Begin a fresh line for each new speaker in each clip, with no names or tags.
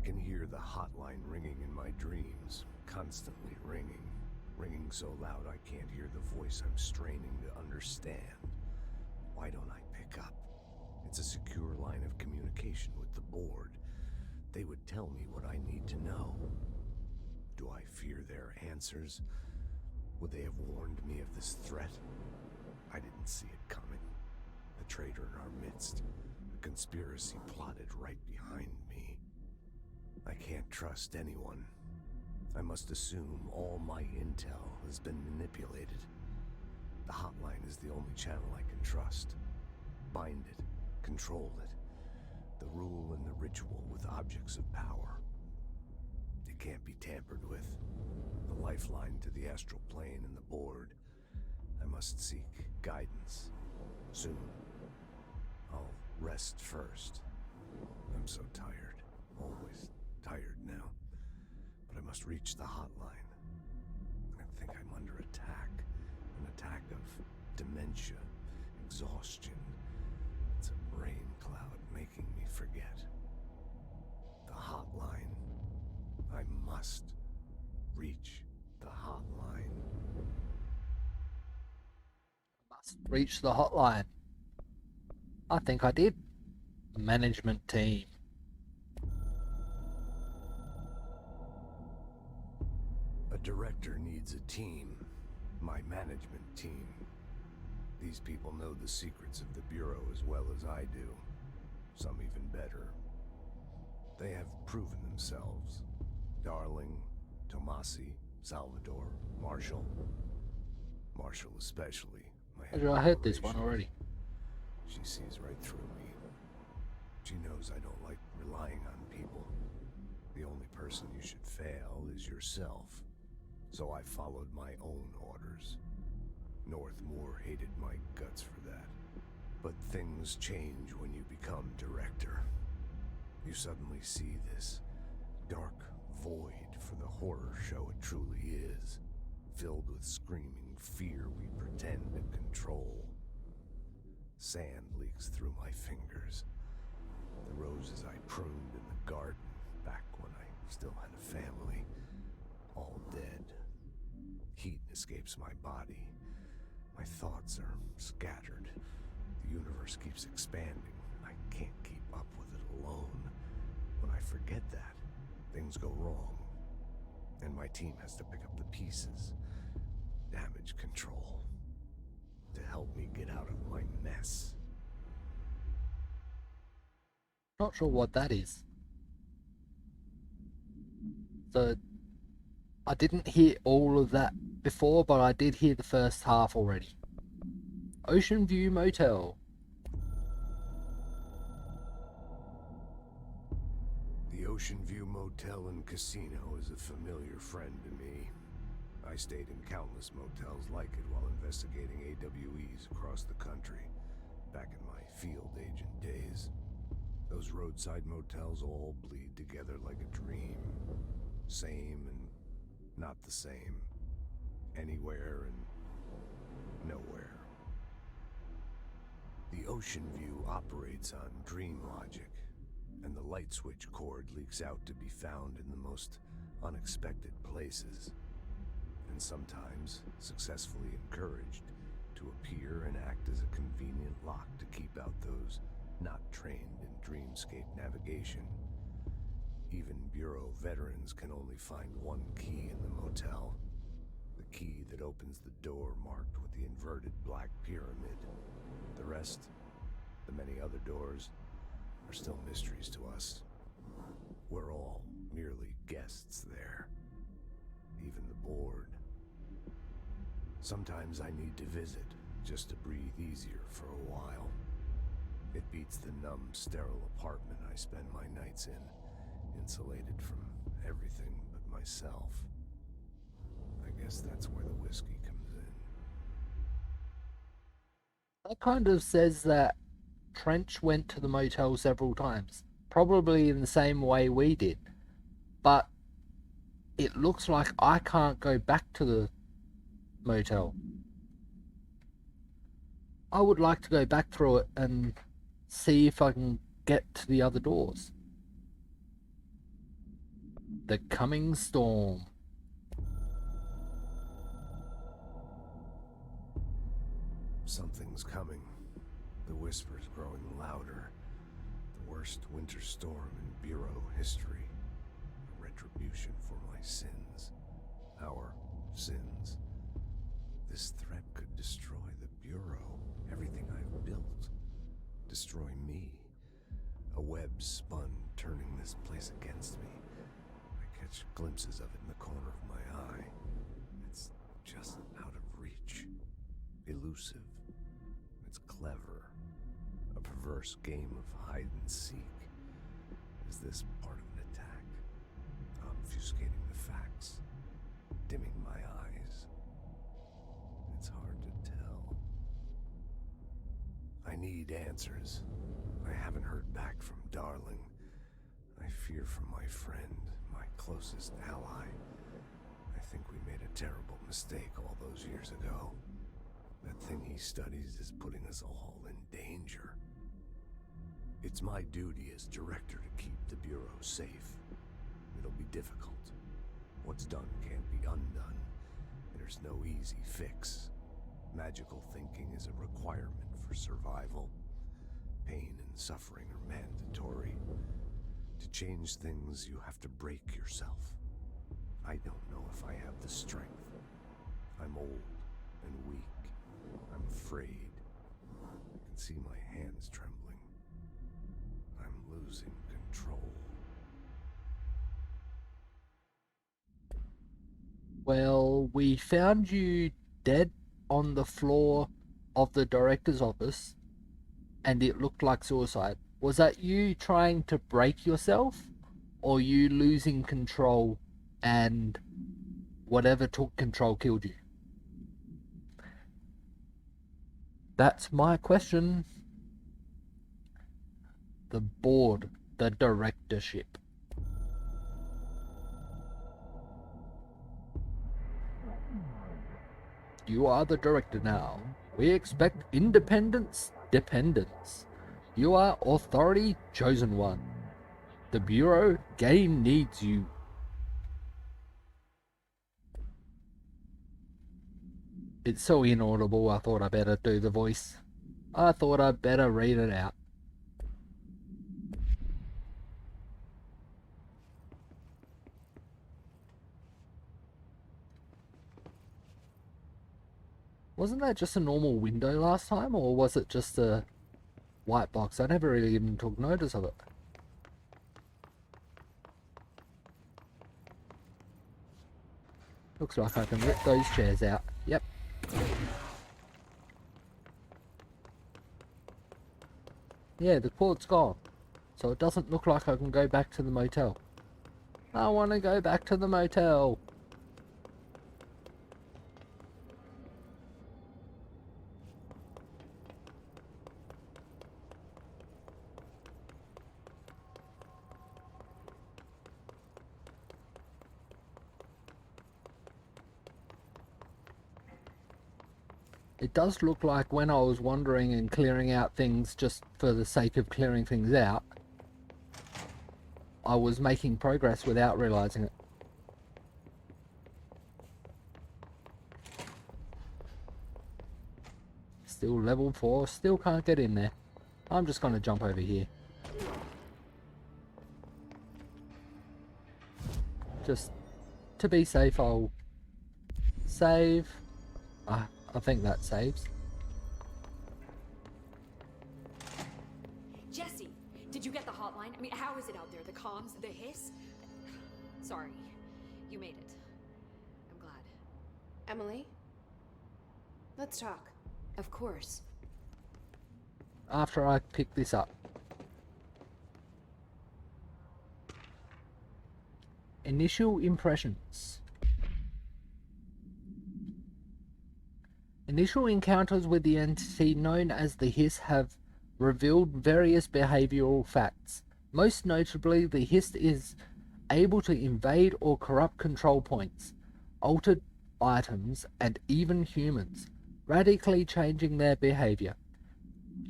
can hear the hotline ringing in my dreams, constantly ringing. Ringing so loud I can't hear the voice I'm straining to understand. Why don't I pick up? It's a secure line of communication with the board. They would tell me what I need to know. Do I fear their answers? Would they have warned me of this threat? I didn't see it coming. The traitor in our midst. A conspiracy plotted right behind me. I can't trust anyone. I must assume all my intel has been manipulated. The hotline is the only channel I can trust. Bind it, control it. The rule and the ritual with objects of power. It can't be tampered with. The lifeline to the astral plane and the board. I must seek guidance. Soon. I'll rest first. I'm so tired. Always tired now. But I must reach the hotline. I think I'm under attack. An attack of dementia, exhaustion. It's a rain cloud making me forget. The hotline. I must reach the hotline.
Must reach the hotline. I think I did. Management team.
A director needs a team. My management team. These people know the secrets of the Bureau as well as I do. Some even better. They have proven themselves. Darling, Tomasi, Salvador, Marshall. Marshall especially. My head
I heard this
operation.
one already.
She sees right through me. She knows I don't like relying on people. The only person you should fail is yourself. So I followed my own orders. Northmoor hated my guts for that. But things change when you become director. You suddenly see this dark void for the horror show it truly is, filled with screaming fear we pretend to control. Sand leaks through my fingers. The roses I pruned in the garden back when I still had a family, all dead. Heat escapes my body. My thoughts are scattered. The universe keeps expanding. I can't keep up with it alone. When I forget that, things go wrong. And my team has to pick up the pieces. Damage control. To help me get out of my mess.
Not sure what that is. So, I didn't hear all of that before, but I did hear the first half already. Ocean View Motel.
The Ocean View Motel and Casino is a familiar friend to me. I stayed in countless motels like it while investigating AWEs across the country, back in my field agent days. Those roadside motels all bleed together like a dream. Same and not the same. Anywhere and nowhere. The Ocean View operates on dream logic, and the light switch cord leaks out to be found in the most unexpected places, and sometimes successfully encouraged to appear and act as a convenient lock to keep out those not trained in dreamscape navigation. Even Bureau veterans can only find one key in the motel. The key that opens the door marked with the inverted black pyramid. The rest, the many other doors, are still mysteries to us. We're all merely guests there. Even the board. Sometimes I need to visit, just to breathe easier for a while. It beats the numb, sterile apartment I spend my nights in, insulated from everything but myself. I guess that's where the whiskey comes in.
That kind of says that Trench went to the motel several times, probably in the same way we did. But it looks like I can't go back to the motel. I would like to go back through it and see if I can get to the other doors. The coming storm.
Something's coming. The whispers growing louder. The worst winter storm in Bureau history. A retribution for my sins. Our sins. This threat could destroy the Bureau. Everything I've built. Destroy me. A web spun, turning this place against me. I catch glimpses of it in the corner of my eye. It's just out of reach. Elusive. It's clever. A perverse game of hide and seek. Is this part of an attack? Obfuscating the facts. Dimming my eyes. It's hard to tell. I need answers. I haven't heard back from Darling. I fear for my friend, my closest ally. I think we made a terrible mistake all those years ago. That thing he studies is putting us all in danger. It's my duty as director to keep the Bureau safe. It'll be difficult. What's done can't be undone. There's no easy fix. Magical thinking is a requirement for survival. Pain and suffering are mandatory. To change things, you have to break yourself. I don't know if I have the strength. I'm old and weak. I'm afraid. I can see my hands trembling. I'm losing control.
Well, we found you dead on the floor of the director's office, and it looked like suicide. Was that you trying to break yourself, or you losing control and whatever took control killed you? That's my question. The board, the directorship. You are the director now. We expect independence, dependence. You are authority, chosen one. The Bureau game needs you. It's so inaudible, I thought I better do the voice. I thought I'd better read it out. Wasn't that just a normal window last time, or was it just a white box? I never really even took notice of it. Looks like I can rip those chairs out. Yep. Yeah, the cord's gone. So it doesn't look like I can go back to the motel. I want to go back to the motel. It does look like when I was wandering and clearing out things just for the sake of clearing things out, I was making progress without realizing it. Still level 4, still can't get in there. I'm just gonna jump over here. Just to be safe, I'll save. I think that saves.
Jesse, did you get the hotline? I mean, how is it out there? The comms, the hiss? Sorry, you made it. I'm glad.
Emily? Let's talk.
Of course.
After I pick this up. Initial impressions. Initial encounters with the entity known as the Hiss have revealed various behavioral facts. Most notably, the Hiss is able to invade or corrupt control points, altered items, and even humans, radically changing their behavior.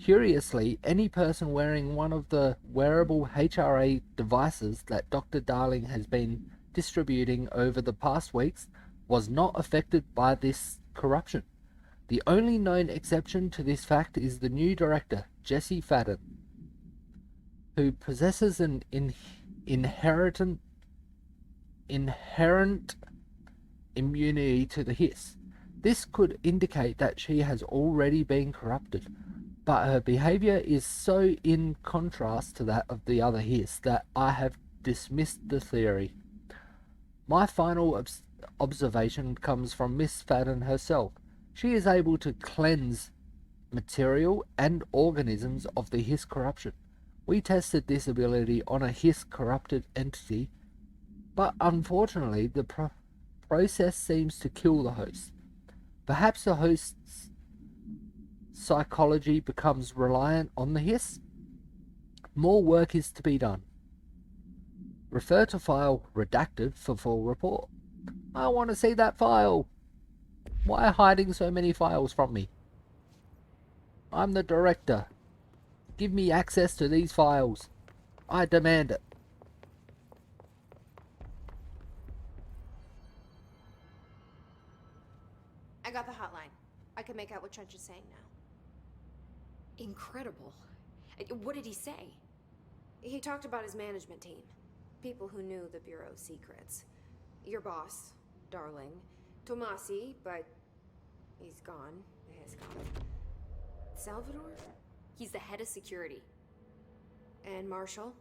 Curiously, any person wearing one of the wearable HRA devices that Dr. Darling has been distributing over the past weeks was not affected by this corruption. The only known exception to this fact is the new director, Jesse Fadden, who possesses an inherent immunity to the hiss. This could indicate that she has already been corrupted, but her behavior is so in contrast to that of the other hiss that I have dismissed the theory. My final observation comes from Miss Fadden herself. She is able to cleanse material and organisms of the hiss corruption. We tested this ability on a hiss corrupted entity, but unfortunately the process seems to kill the host. Perhaps the host's psychology becomes reliant on the hiss. More work is to be done. Refer to file redacted for full report. I want to see that file. Why hiding so many files from me? I'm the director. Give me access to these files. I demand it.
I got the hotline. I can make out what Trench is saying now.
Incredible. What did he say?
He talked about his management team. People who knew the Bureau's secrets. Your boss, Darling. Tomasi, but he's gone. He's gone. Salvador?
He's the head of security.
And Marshall?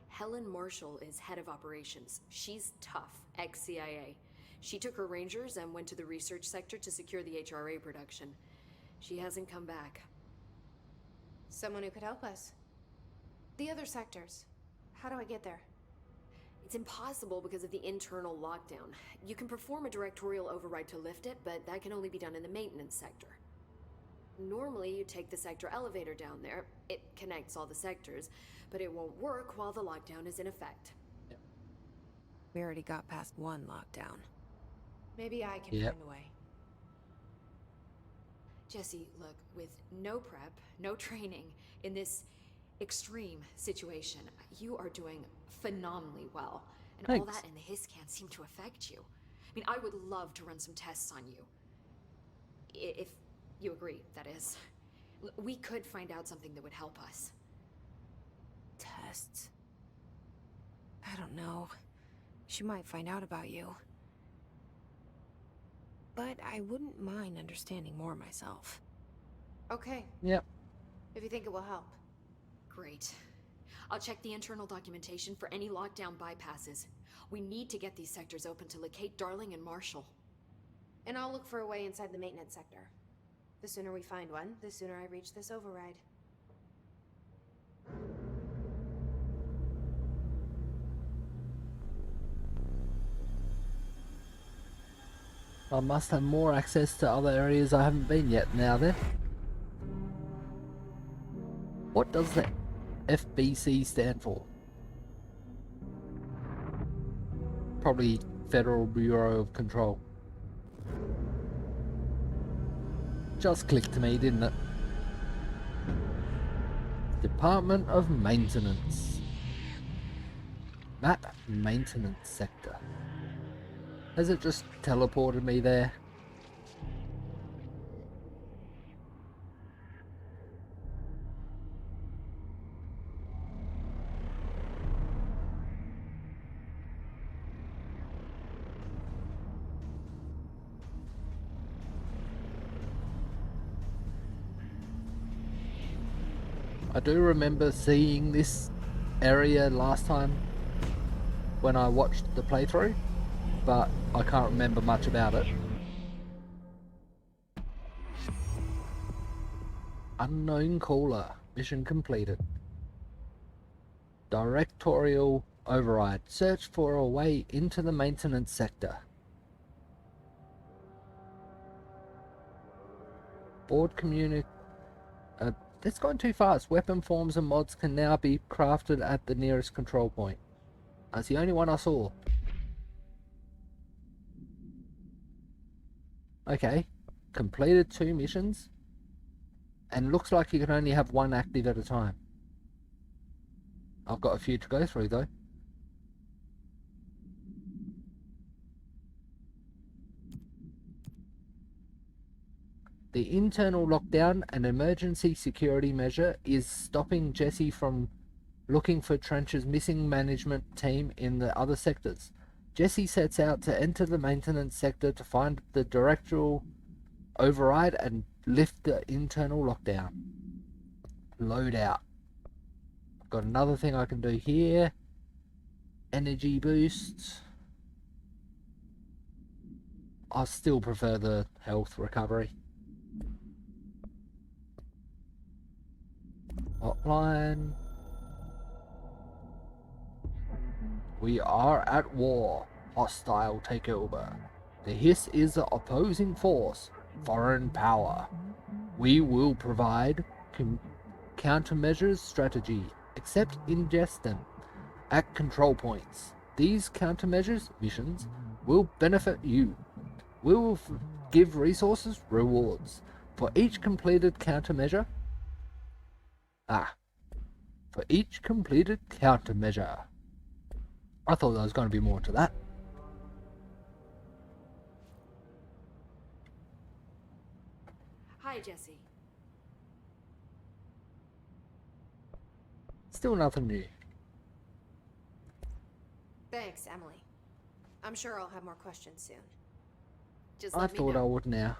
Helen Marshall is head of operations. She's tough, ex-CIA. She took her rangers and went to the research sector to secure the HRA production. She hasn't come back.
Someone who could help us. The other sectors. How do I get there?
It's impossible because of the internal lockdown. You can perform a directorial override to lift it, but that can only be done in the maintenance sector. Normally, you take the sector elevator down there. It connects all the sectors, but it won't work while the lockdown is in effect.
We already got past one lockdown. Maybe I can
Yep.
find a way.
Jesse, look, with no prep, no training, in this extreme situation, you are doing phenomenally well. And all
Thanks.
that in the hiss can't seem to affect you. I mean, I would love to run some tests on you. If you agree, that is. We could find out something that would help us.
Tests. I don't know. She might find out about you. But I wouldn't mind understanding more myself. Okay,
Yep.
if you think it will help.
Great. I'll check the internal documentation for any lockdown bypasses. We need to get these sectors open to locate Darling and Marshall.
And I'll look for a way inside the maintenance sector. The sooner we find one, the sooner I reach this override.
I must have more access to other areas I haven't been yet now then. What does the FBC stand for? Probably Federal Bureau of Control. Just clicked to me, didn't it? Department of Maintenance. Map Maintenance Sector. Has it just teleported me there? I do remember seeing this area last time when I watched the playthrough, but I can't remember much about it. Unknown caller. Mission completed. Directorial override. Search for a way into the maintenance sector. Board that's gone too fast. Weapon forms and mods can now be crafted at the nearest control point. That's the only one I saw. Okay. Completed 2 missions. And looks like you can only have 1 active at a time. I've got a few to go through though. The internal lockdown, an emergency security measure, is stopping Jesse from looking for Trench's missing management team in the other sectors. Jesse sets out to enter the maintenance sector to find the directorial override and lift the internal lockdown. Load out. I've got another thing I can do here. Energy boost. I still prefer the health recovery. Hotline. We are at war. Hostile takeover. The hiss is the opposing force. Foreign power. We will provide countermeasures strategy, except in Destin, at control points. These countermeasures missions will benefit you. We will give resources rewards for each completed countermeasure. For each completed countermeasure. I thought there was going to be more to that.
Hi, Jesse.
Still nothing new.
Thanks, Emily. I'm sure I'll have more questions soon.
Just
I
let me
thought I
know.
would now.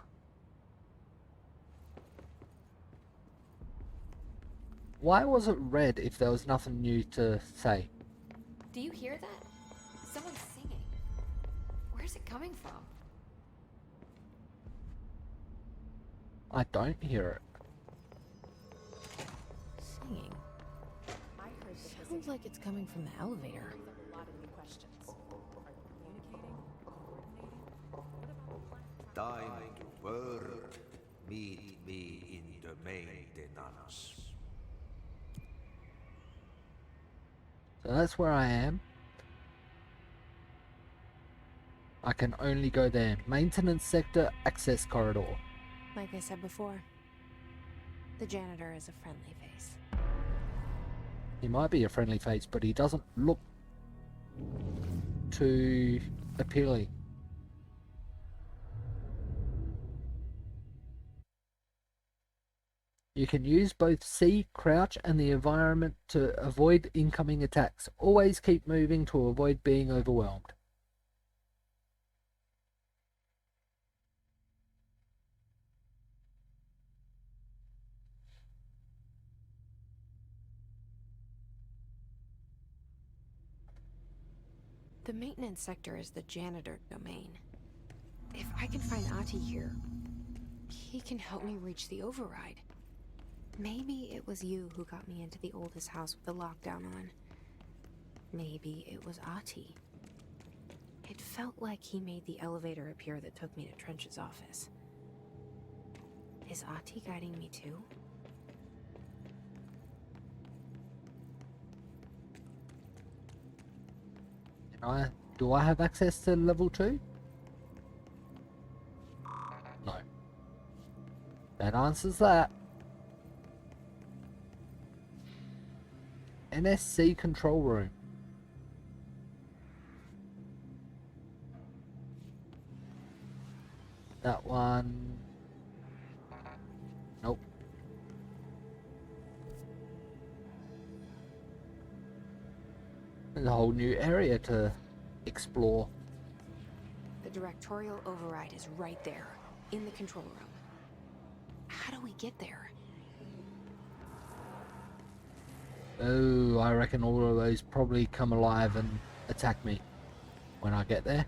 Why was it red if there was nothing new to say?
Do you hear that? Someone's singing. Where's it coming from?
I don't hear it.
Singing. Sounds like it's coming from the elevator.
Time to work. Meet me in the maintenance.
So that's where I am. I can only go there. Maintenance sector access corridor.
Like I said before, the janitor is a friendly face.
He might be a friendly face, but he doesn't look too appealing. You can use both C, crouch, and the environment to avoid incoming attacks. Always keep moving to avoid being overwhelmed.
The maintenance sector is the janitor domain. If I can find Ati here, he can help me reach the override. Maybe it was you who got me into the oldest house with the lockdown on. Maybe it was Ati. It felt like he made the elevator appear that took me to Trench's office. Is Ati guiding me too?
Do I have access to level 2? No. That answers that. NSC control room. That one. Nope. There's a whole new area to explore.
The directorial override is right there, in the control room. How do we get there?
Oh, I reckon all of those probably come alive and attack me when I get there.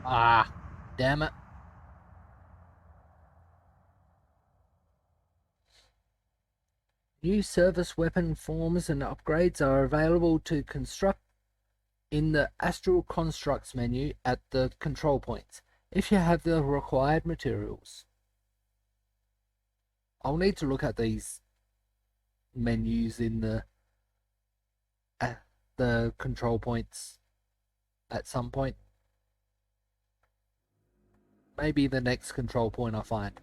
Ah, damn it. New service weapon forms and upgrades are available to construct in the Astral Constructs menu at the control points, if you have the required materials. I'll need to look at these menus in the control points at some point. Maybe the next control point I find.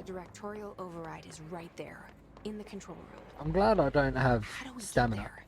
The directorial override is right there, in the control room.
I'm glad I don't have
How do we
stamina.
get there?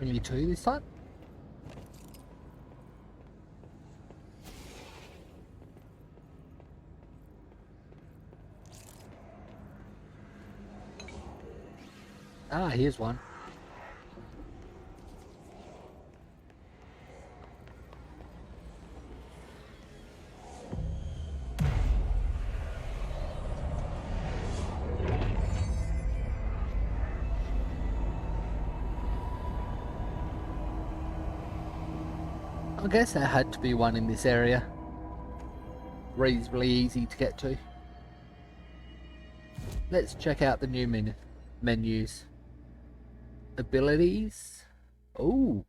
Only 2 this time? Ah, here's one. I guess there had to be one in this area. Reasonably easy to get to. Let's check out the new menus. Abilities. Oh.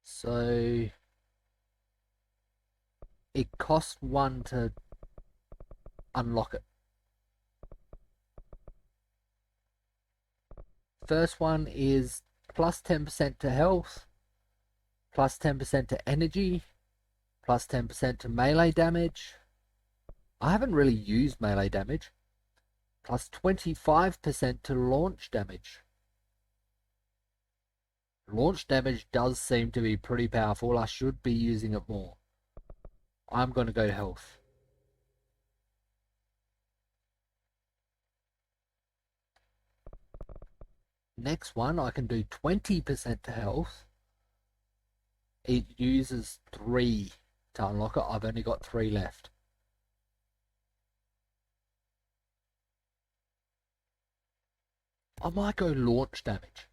So it costs 1 to unlock it. First one is plus 10% to health, plus 10% to energy, plus 10% to melee damage. I haven't really used melee damage. Plus 25% to launch damage. Launch damage does seem to be pretty powerful. I should be using it more. I'm going to go health. Next one, I can do 20% to health. It uses 3 to unlock it. I've only got 3 left. I might go launch damage.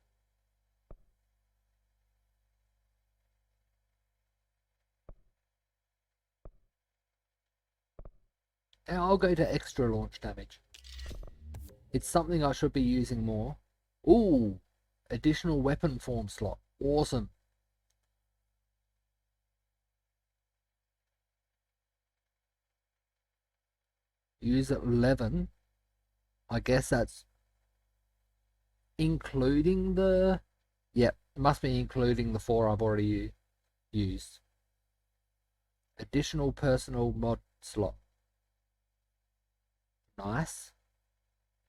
And I'll go to extra launch damage. It's something I should be using more. Ooh, additional weapon form slot. Awesome. Use 11. I guess that's including the... Yep, must be including the 4 I've already used. Additional personal mod slot. Nice.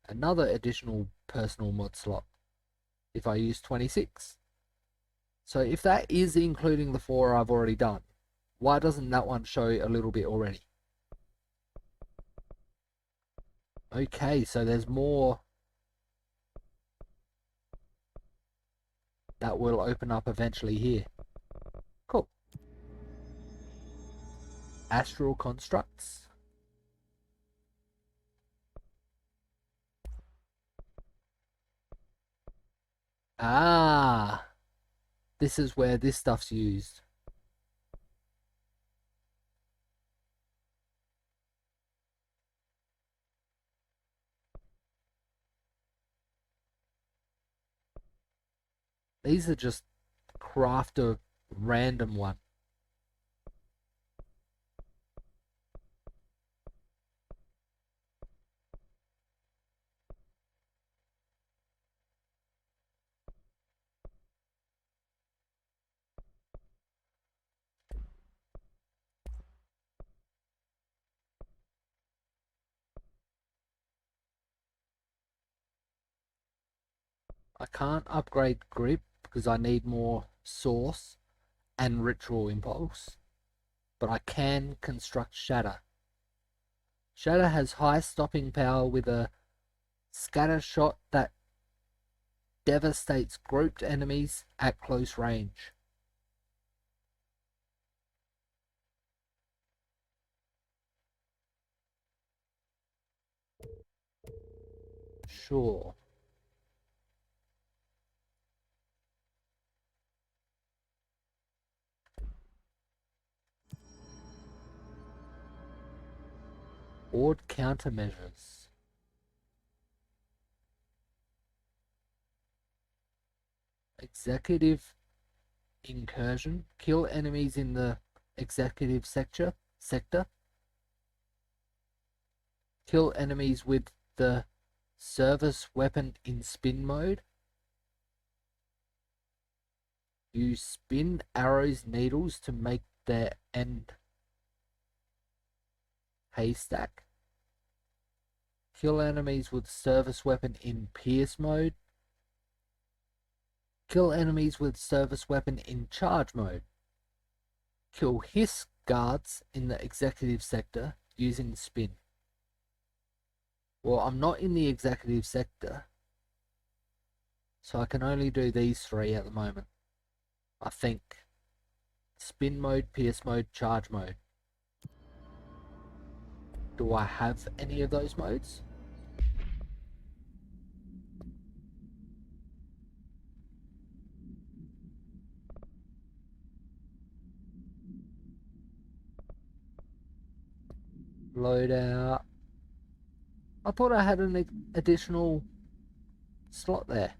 Another additional personal mod slot if I use 26. So if that is including the 4 I've already done, why doesn't that one show a little bit already? Okay, so there's more that will open up eventually here. Cool. Astral constructs. Ah, this is where this stuff's used. These are just craft a random one. I can't upgrade grip because I need more source and ritual impulse, but I can construct shatter. Shatter has high stopping power with a scatter shot that devastates grouped enemies at close range. Sure. Board countermeasures. Executive incursion. Kill enemies in the executive sector. Kill enemies with the service weapon in spin mode. Use spin arrows needles to make their end haystack. Kill enemies with service weapon in pierce mode. Kill enemies with service weapon in charge mode. Kill hiss guards in the executive sector using spin. Well, I'm not in the executive sector, so I can only do these three at the moment. I think. Spin mode, pierce mode, charge mode. Do I have any of those modes? Loadout. I thought I had an additional slot there.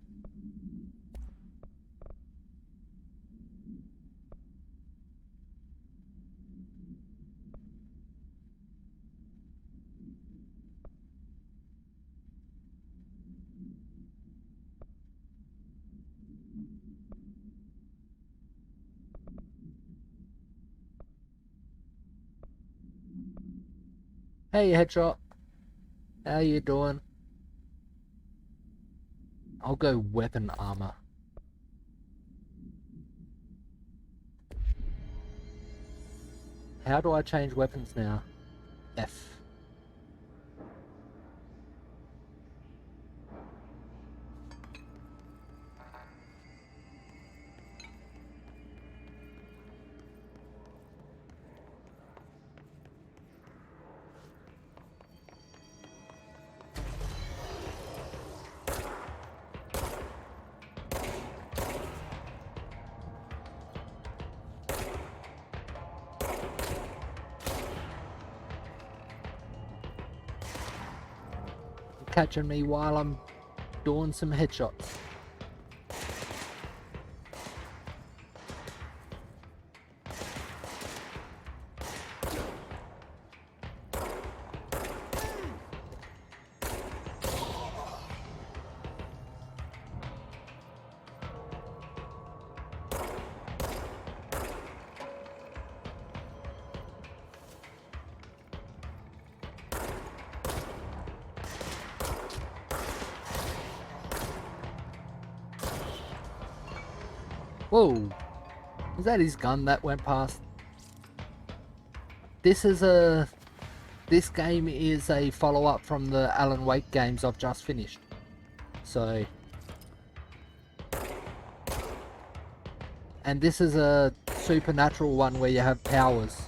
Hey, Headshot. How you doing? I'll go weapon armor. How do I change weapons now? F. Catching me while I'm doing some headshots. Whoa! Was that his gun that went past? This game is a follow-up from the Alan Wake games I've just finished. So... And this is a supernatural one where you have powers.